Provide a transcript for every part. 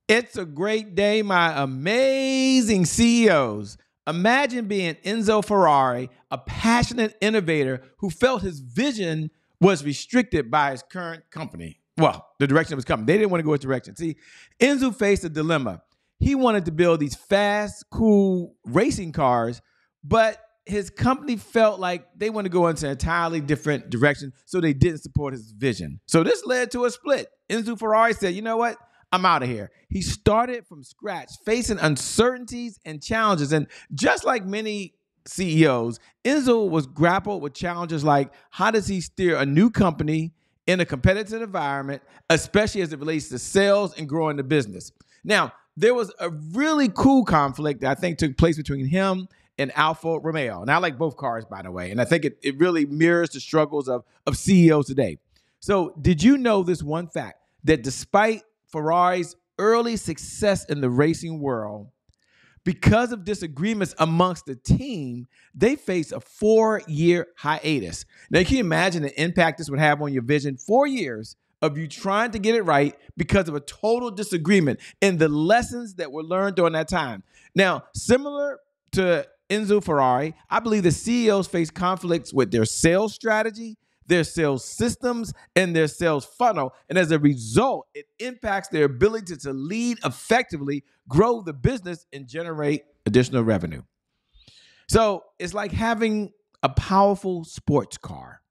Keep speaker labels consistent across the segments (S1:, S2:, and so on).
S1: It's a great day, my amazing CEOs. Imagine being Enzo Ferrari, a passionate innovator who felt his vision was restricted by his current company. Well, the direction it was coming. They didn't want to go his direction. See, Enzo faced a dilemma. He wanted to build these fast, cool racing cars, but his company felt like they wanted to go into an entirely different direction, so they didn't support his vision. So this led to a split. Enzo Ferrari said, you know what? I'm out of here. He started from scratch, facing uncertainties and challenges. And just like many CEOs, Enzo was grappled with challenges like how does he steer a new company in a competitive environment, especially as it relates to sales and growing the business. Now, there was a really cool conflict that I think took place between him and Alfa Romeo. And I like both cars, by the way. And I think it really mirrors the struggles of CEOs today. So did you know this one fact, that despite Ferrari's early success in the racing world, because of disagreements amongst the team, they face a 4-year hiatus. Now, can you imagine the impact this would have on your vision? 4 years of you trying to get it right because of a total disagreement and the lessons that were learned during that time. Now, similar to Enzo Ferrari, I believe the CEOs face conflicts with their sales strategy, their sales systems, and their sales funnel. And as a result, it impacts their ability to lead effectively, grow the business, and generate additional revenue. So it's like having a powerful sports car,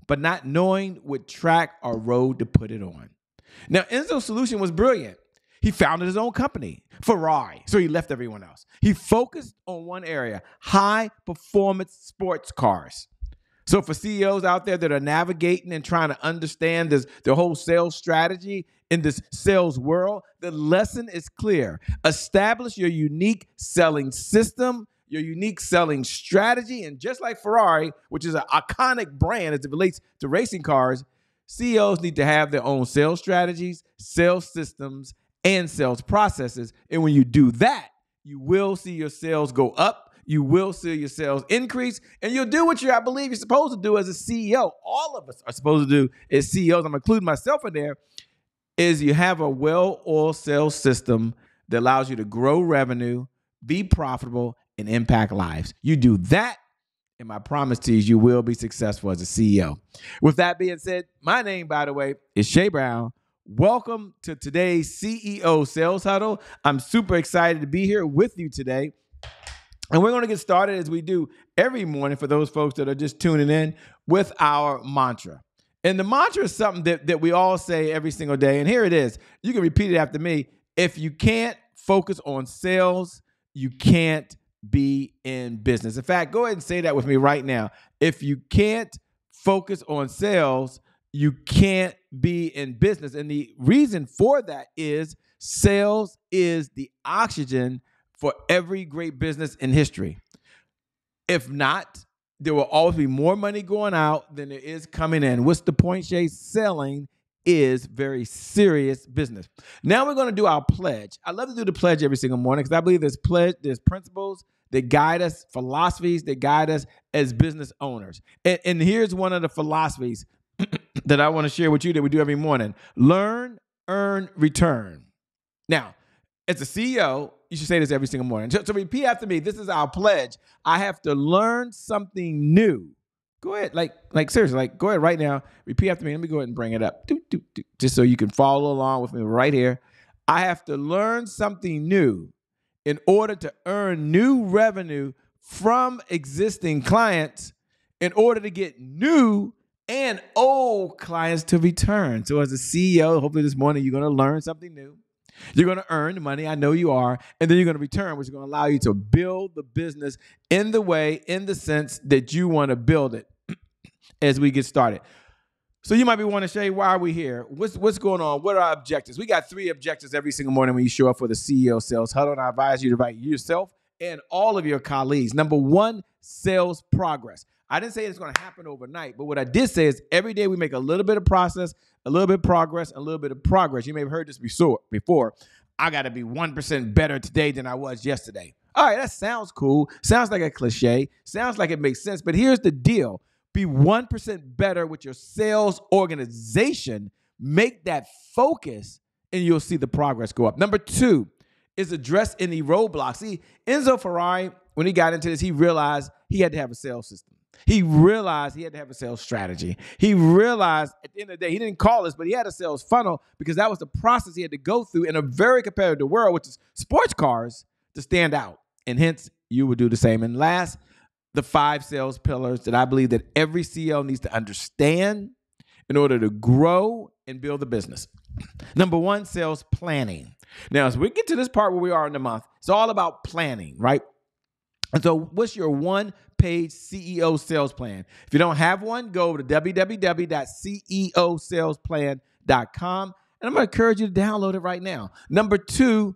S1: but not knowing what track or road to put it on. Now, Enzo's solution was brilliant. He founded his own company, Ferrari, so he left everyone else. He focused on one area, high-performance sports cars. So for CEOs out there that are navigating and trying to understand the whole sales strategy in this sales world, the lesson is clear. Establish your unique selling system, your unique selling strategy, and just like Ferrari, which is an iconic brand as it relates to racing cars, CEOs need to have their own sales strategies, sales systems, and sales processes. And when you do that, you will see your sales go up. You will see your sales increase, and you'll do what I believe you're supposed to do as a CEO. All of us are supposed to do as CEOs. I'm including myself in there. Is you have a well-oiled sales system that allows you to grow revenue, be profitable, and impact lives. You do that, and my promise to you is you will be successful as a CEO. With that being said, my name, by the way, is Shay Brown. Welcome to today's CEO Sales Huddle. I'm super excited to be here with you today. And we're going to get started as we do every morning for those folks that are just tuning in with our mantra. And the mantra is something that we all say every single day. And here it is. You can repeat it after me. If you can't focus on sales, you can't be in business. In fact, go ahead and say that with me right now. If you can't focus on sales, you can't be in business. And the reason for that is sales is the oxygen for every great business in history. If not, there will always be more money going out than there is coming in. What's the point, Shay? Selling is very serious business. Now we're going to do our pledge. I love to do the pledge every single morning because I believe there's principles that guide us, philosophies that guide us as business owners. And here's one of the philosophies that I want to share with you that we do every morning. Learn, earn, return. Now, as a CEO, you should say this every single morning. So repeat after me. This is our pledge. I have to learn something new. Go ahead. Like seriously, go ahead right now. Repeat after me. Let me go ahead and bring it up. Just so you can follow along with me right here. I have to learn something new in order to earn new revenue from existing clients in order to get new and old clients to return. So as a CEO, hopefully this morning you're going to learn something new. You're going to earn the money. I know you are. And then you're going to return, which is going to allow you to build the business in the sense that you want to build it as we get started. So you might be wanting to say, why are we here? What's going on? What are our objectives? We got 3 objectives every single morning when you show up for the CEO Sales Huddle. And I advise you to invite yourself and all of your colleagues. Number 1, sales progress. I didn't say it's going to happen overnight, but what I did say is every day we make a little bit of process, a little bit of progress, a little bit of progress. You may have heard this before. I got to be 1% better today than I was yesterday. All right, that sounds cool. Sounds like a cliche. Sounds like it makes sense. But here's the deal. Be 1% better with your sales organization. Make that focus and you'll see the progress go up. Number 2 is address any roadblocks. See, Enzo Ferrari, when he got into this, he realized he had to have a sales system. He realized he had to have a sales strategy. He realized at the end of the day, he didn't call this, but he had a sales funnel because that was the process he had to go through in a very competitive world, which is sports cars, to stand out. And hence, you would do the same. And last, the 5 sales pillars that I believe that every CEO needs to understand in order to grow and build a business. Number 1, sales planning. Now, as we get to this part where we are in the month, it's all about planning, right? And so what's your one-page CEO sales plan? If you don't have one, go over to www.ceosalesplan.com, and I'm going to encourage you to download it right now. Number 2,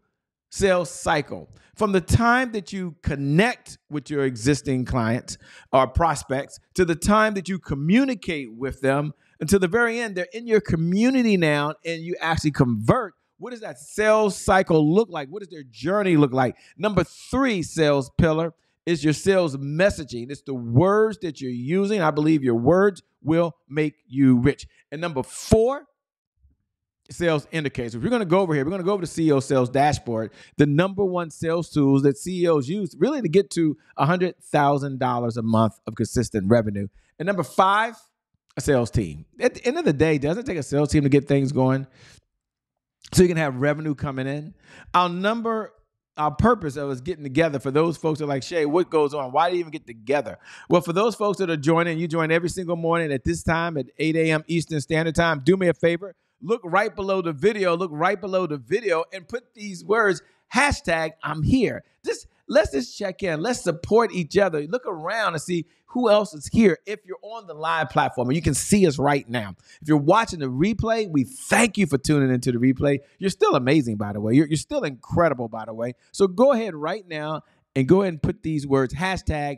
S1: sales cycle. From the time that you connect with your existing clients or prospects to the time that you communicate with them until the very end, they're in your community now and you actually convert. What does that sales cycle look like? What does their journey look like? Number 3 sales pillar is your sales messaging. It's the words that you're using. I believe your words will make you rich. And number 4, sales indicators. If we're going to go over here, we're going to go over to CEO Sales Dashboard, the number 1 sales tools that CEOs use really to get to $100,000 a month of consistent revenue. And number 5, a sales team. At the end of the day, doesn't it take a sales team to get things going so you can have revenue coming in? Our purpose of us getting together, for those folks that are like, Shay, what goes on? Why do you even get together? Well, for those folks that are joining, you join every single morning at this time at 8 a.m. Eastern Standard Time. Do me a favor. Look right below the video. And put these words, #I'm here. Let's just check in. Let's support each other. Look around and see who else is here. If you're on the live platform and you can see us right now. If you're watching the replay, we thank you for tuning into the replay. You're still amazing, by the way. You're still incredible, by the way. So go ahead right now and go ahead and put these words, #replay.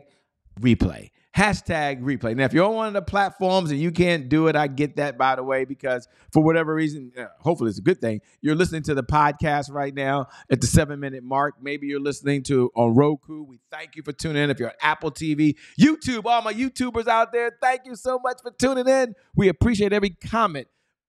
S1: #replay. Now, if you're on one of the platforms and you can't do it, I get that, by the way, because for whatever reason, hopefully it's a good thing, you're listening to the podcast right now at the 7-minute mark. Maybe you're listening to on Roku. We thank you for tuning in. If you're on Apple TV, YouTube, all my YouTubers out there, thank you so much for tuning in. We appreciate every comment.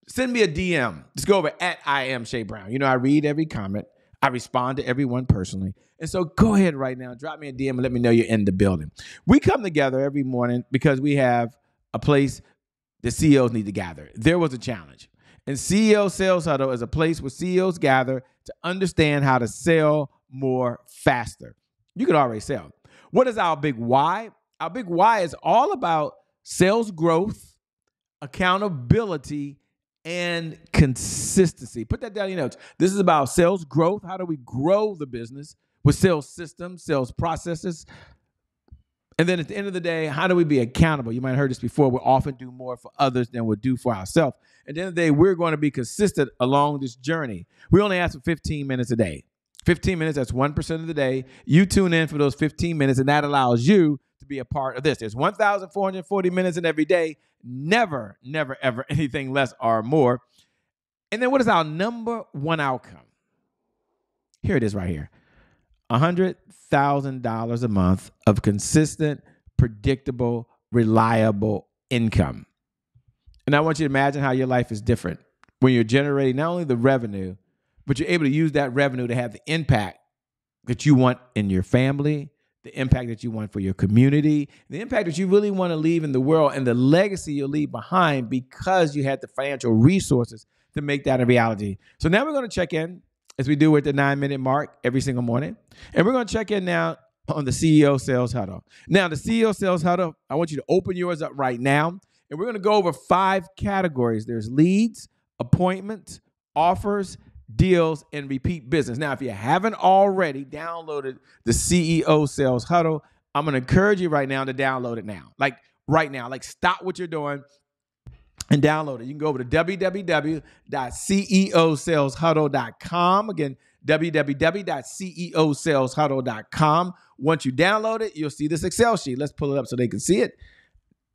S1: Send me a DM. Just go over at I am Shay Brown. You know, I read every comment. I respond to everyone personally. And so go ahead right now, drop me a DM and let me know you're in the building. We come together every morning because we have a place that CEOs need to gather. There was a challenge. And CEO Sales Huddle is a place where CEOs gather to understand how to sell more faster. You could already sell. What is our big why? Our big why is all about sales growth, accountability, and consistency. Put that down in your notes. This is about sales growth. How do we grow the business with sales systems, sales processes? And then at the end of the day, how do we be accountable? You might have heard this before. We'll often do more for others than we'll do for ourselves. At the end of the day, we're going to be consistent along this journey. We only ask for 15 minutes a day. 15 minutes, that's 1% of the day. You tune in for those 15 minutes, and that allows you to be a part of this. There's 1,440 minutes in every day. Never, never, ever anything less or more. And then what is our number 1 outcome? Here it is right here. $100,000 a month of consistent, predictable, reliable income. And I want you to imagine how your life is different when you're generating not only the revenue, but you're able to use that revenue to have the impact that you want in your family, the impact that you want for your community, the impact that you really want to leave in the world, and the legacy you'll leave behind because you had the financial resources to make that a reality. So now we're going to check in, as we do at the 9-minute mark every single morning. And we're going to check in now on the CEO Sales Huddle. Now, the CEO Sales Huddle, I want you to open yours up right now. And we're going to go over 5 categories. There's leads, appointments, offers, deals, and repeat business. Now, if you haven't already downloaded the CEO Sales Huddle, I'm going to encourage you right now to download it now. Like right now. Like stop what you're doing and download it. You can go over to www.ceosaleshuddle.com. Again, www.ceosaleshuddle.com. Once you download it, you'll see this Excel sheet. Let's pull it up so they can see it.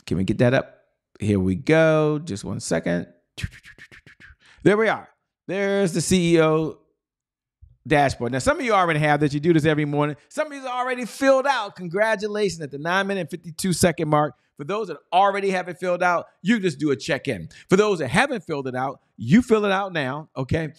S1: Can we get that up? Here we go. Just one second. There we are. There's the CEO dashboard. Now, some of you already have this. You do this every morning. Some of you already filled out. Congratulations. At the 9-minute and 52-second mark, For those that already have it filled out, you just do a check-in. For those that haven't filled it out, you fill it out now, okay?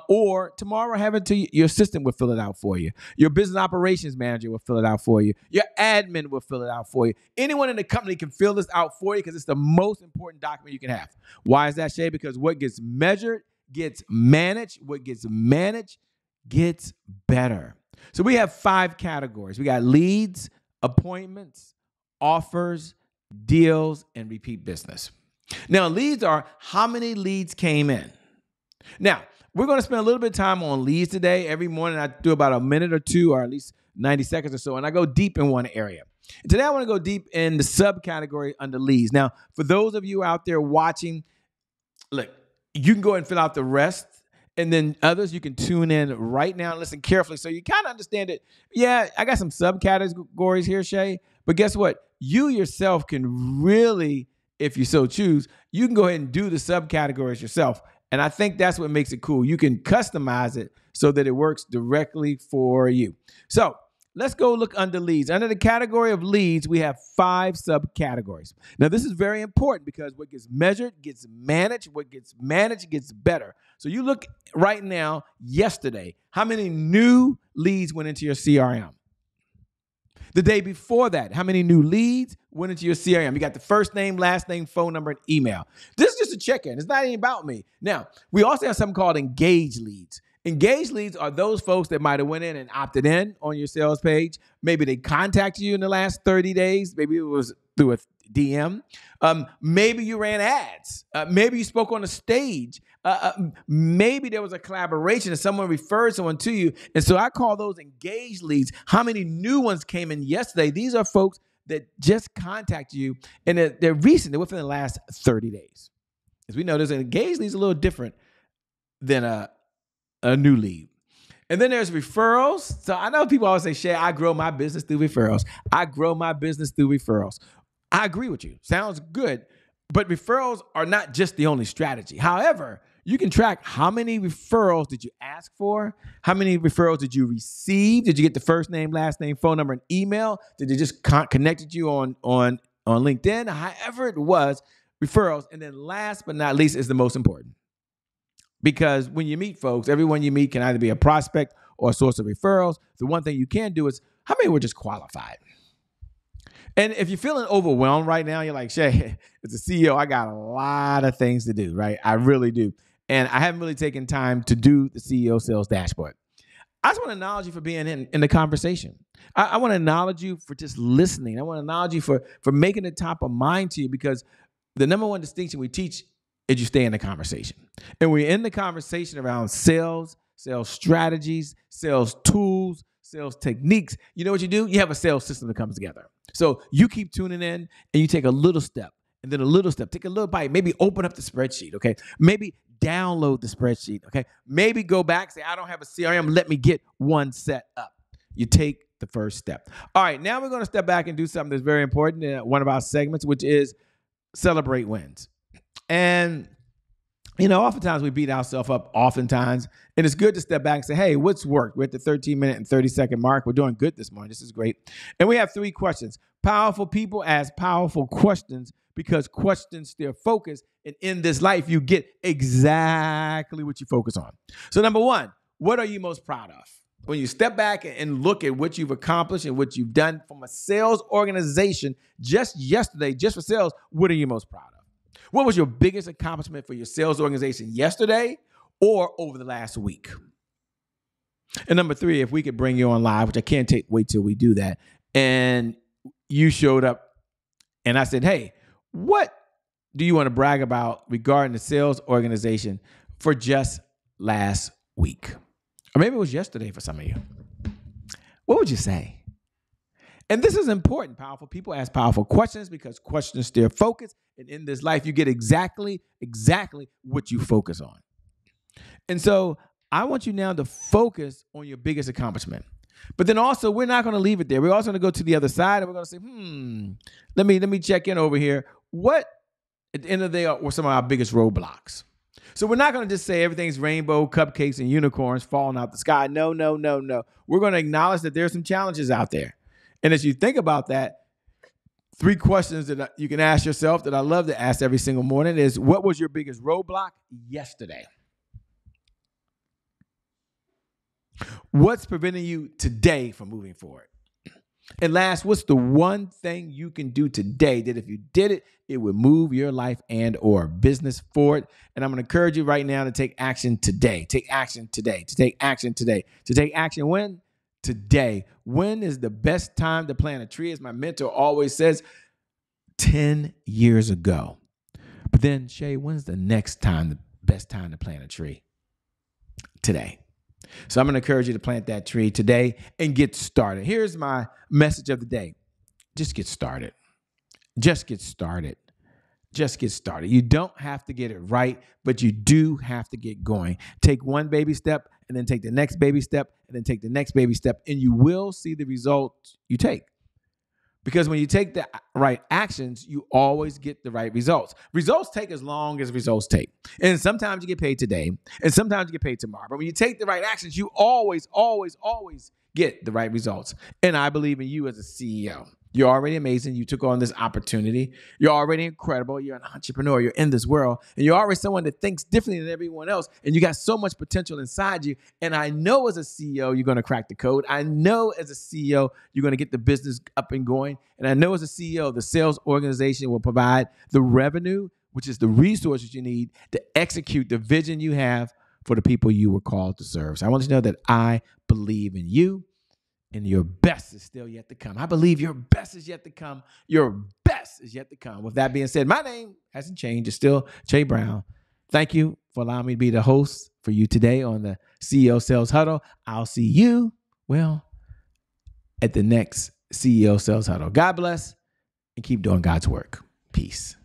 S1: Or tomorrow, have it to your assistant will fill it out for you. Your business operations manager will fill it out for you. Your admin will fill it out for you. Anyone in the company can fill this out for you because it's the most important document you can have. Why is that, Shay? Because what gets measured gets managed. What gets managed gets better. So we have 5 categories. We got leads, appointments, offers, deals, and repeat business. Now, leads are how many leads came in. Now, we're going to spend a little bit of time on leads today. Every morning I do about a minute or two, or at least 90 seconds or so, and I go deep in one area. Today I want to go deep in the subcategory under leads. Now, for those of you out there watching, look, you can go ahead and fill out the rest, and then others you can tune in right now and listen carefully so you kind of understand it. Yeah, I got some subcategories here, Shay, but guess what? You yourself can really, if you so choose, you can go ahead and do the subcategories yourself. And I think that's what makes it cool. You can customize it so that it works directly for you. So let's go look under leads. Under the category of leads, we have 5 subcategories. Now, this is very important because what gets measured gets managed. What gets managed gets better. So you look right now, yesterday, how many new leads went into your CRM? The day before that, how many new leads went into your CRM? You got the first name, last name, phone number, and email. This is just a check-in. It's not even about me. Now, we also have something called engaged leads. Engaged leads are those folks that might have went in and opted in on your sales page. Maybe they contacted you in the last 30 days. Maybe it was through a DM. Maybe you ran ads. Maybe you spoke on a stage. Maybe there was a collaboration and someone referred someone to you. And so I call those engaged leads. How many new ones came in yesterday? These are folks that just contacted you and they're recent. They're within the last 30 days. As we know, there's an engaged lead is a little different than a new lead. And then there's referrals. So I know people always say, Shay, I grow my business through referrals. I grow my business through referrals. I agree with you. Sounds good. But referrals are not just the only strategy. However, you can track how many referrals did you ask for? How many referrals did you receive? Did you get the first name, last name, phone number, and email? Did they just connected you on LinkedIn? However it was, referrals. And then last but not least is the most important. Because when you meet folks, everyone you meet can either be a prospect or a source of referrals. The one thing you can do is how many were just qualified? And if you're feeling overwhelmed right now, you're like, Shay, as a CEO, I got a lot of things to do, right? I really do. And I haven't really taken time to do the CEO sales dashboard. I just want to acknowledge you for being in the conversation. I want to acknowledge you for just listening. I want to acknowledge you for making it top of mind to you, because the number one distinction we teach is you stay in the conversation. And we're in the conversation around sales, sales strategies, sales tools, sales techniques. You know what you do? You have a sales system that comes together. So you keep tuning in and you take a little step and then a little step. Take a little bite. Maybe open up the spreadsheet, okay? Maybe download the spreadsheet, okay? Maybe go back, say, I don't have a CRM. Let me get one set up. You take the first step. All right, now we're going to step back and do something that's very important in one of our segments, which is celebrate wins. And, you know, oftentimes we beat ourselves up oftentimes, and it's good to step back and say, hey, what's worked? We're at the 13-minute and 30-second mark. We're doing good this morning. This is great. And we have 3 questions. Powerful people ask powerful questions because questions steer focus, and in this life, you get exactly what you focus on. So number 1, what are you most proud of? When you step back and look at what you've accomplished and what you've done from a sales organization just yesterday, just for sales, what are you most proud of? What was your biggest accomplishment for your sales organization yesterday or over the last week? And number 3, if we could bring you on live, which I can't wait till we do that, and you showed up and I said, hey, what do you want to brag about regarding the sales organization for just last week? Or maybe it was yesterday for some of you. What would you say? And this is important. Powerful people ask powerful questions because questions steer focus. And in this life, you get exactly what you focus on. And so I want you now to focus on your biggest accomplishment. But then also, we're not going to leave it there. We're also going to go to the other side and we're going to say, let me check in over here. What, at the end of the day, were some of our biggest roadblocks? So we're not going to just say everything's rainbow, cupcakes, and unicorns falling out the sky. No. We're going to acknowledge that there's some challenges out there. And as you think about that, 3 questions that you can ask yourself that I love to ask every single morning is, what was your biggest roadblock yesterday? What's preventing you today from moving forward? And last, what's the one thing you can do today that if you did it, it would move your life and or business forward? And I'm going to encourage you right now to take action today. Take action today. To take action today. To take action when? Today. When is the best time to plant a tree? As my mentor always says, 10 years ago. But then, Shay, when's the next time, the best time to plant a tree? Today. So I'm going to encourage you to plant that tree today and get started. Here's my message of the day. Just get started. Just get started. Just get started. You don't have to get it right, but you do have to get going. Take one baby step and then take the next baby step and then take the next baby step, and you will see the results you take. Because when you take the right actions, you always get the right results. Results take as long as results take. And sometimes you get paid today, and sometimes you get paid tomorrow. But when you take the right actions, you always get the right results. And I believe in you as a CEO. You're already amazing. You took on this opportunity. You're already incredible. You're an entrepreneur. You're in this world. And you're already someone that thinks differently than everyone else. And you got so much potential inside you. And I know as a CEO, you're going to crack the code. I know as a CEO, you're going to get the business up and going. And I know as a CEO, the sales organization will provide the revenue, which is the resources you need to execute the vision you have for the people you were called to serve. So I want you to know that I believe in you. And your best is still yet to come. I believe your best is yet to come. Your best is yet to come. With that being said, my name hasn't changed. It's still Jay Brown. Thank you for allowing me to be the host for you today on the CEO Sales Huddle. I'll see you, at the next CEO Sales Huddle. God bless and keep doing God's work. Peace.